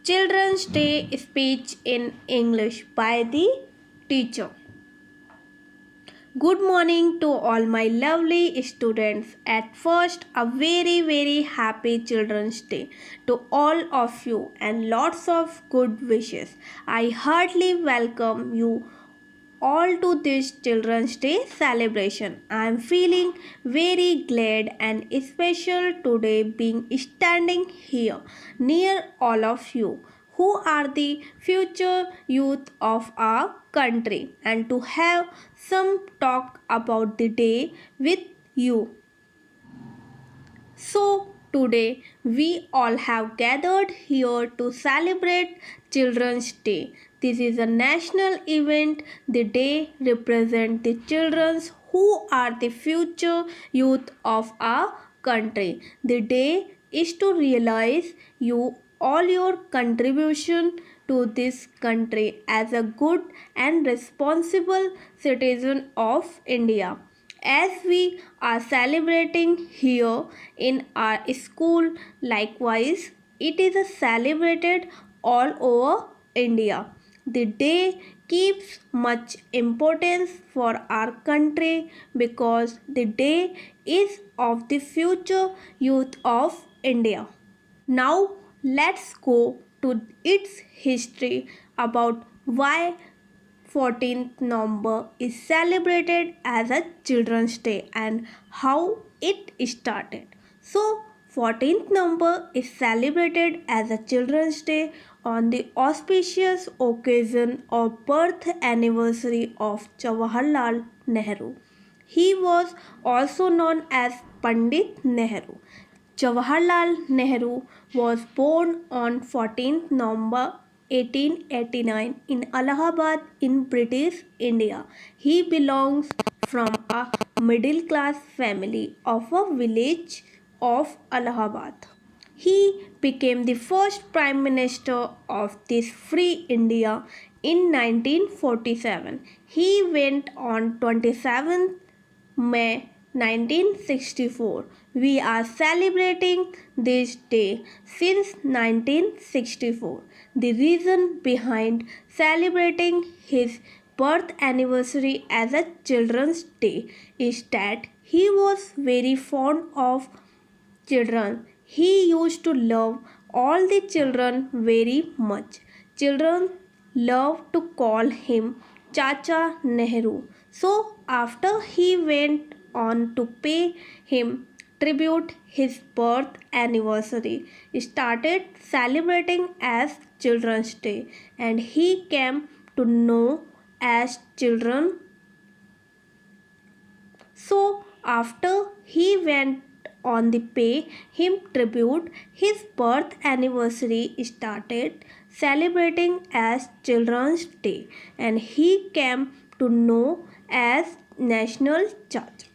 Children's Day speech in English by the teacher. Good morning to all my lovely students. At first, a very happy Children's Day to all of you and lots of good wishes. I heartily welcome you all to this Children's Day celebration. I am feeling very glad and special today being standing here near all of you who are the future youth of our country and to have some talk about the day with you. So, today we all have gathered here to celebrate Children's Day. This is a national event. The day represents the children who are the future youth of our country. The day is to realize you all your contribution to this country as a good and responsible citizen of India. As we are celebrating here in our school, likewise, it is celebrated all over India. The day keeps much importance for our country because the day is of the future youth of India. Now let's go to its history about why 14th November is celebrated as a Children's Day and how it started. So, 14th November is celebrated as a Children's Day on the auspicious occasion of birth anniversary of Jawaharlal Nehru. He was also known as Pandit Nehru. Jawaharlal Nehru was born on 14th November 1889 in Allahabad in British India. He belongs from a middle class family of a village of Allahabad. He became the first Prime Minister of this free India in 1947. He went on 27th May 1964. We are celebrating this day since 1964. The reason behind celebrating his birth anniversary as a Children's Day is that he was very fond of children. He used to love all the children very much. Children love to call him Chacha Nehru. So, after he went on to pay him tribute, his birth anniversary started celebrating as Children's Day and he came to know as children. So, after he went on the pay him tribute, his birth anniversary started celebrating as Children's Day and he came to know as National Chacha.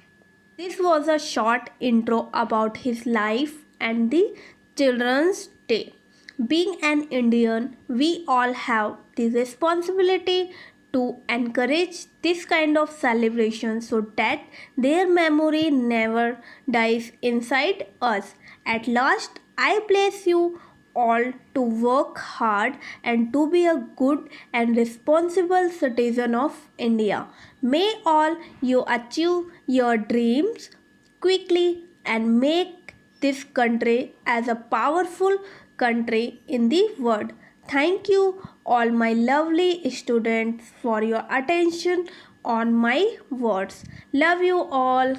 This was a short intro about his life and the Children's Day. Being an Indian, we all have the responsibility to encourage this kind of celebration so that their memory never dies inside us. At last, I bless you all to work hard and to be a good and responsible citizen of India. May all you achieve your dreams quickly and make this country as a powerful country in the world. Thank you all my lovely students for your attention on my words. Love you all.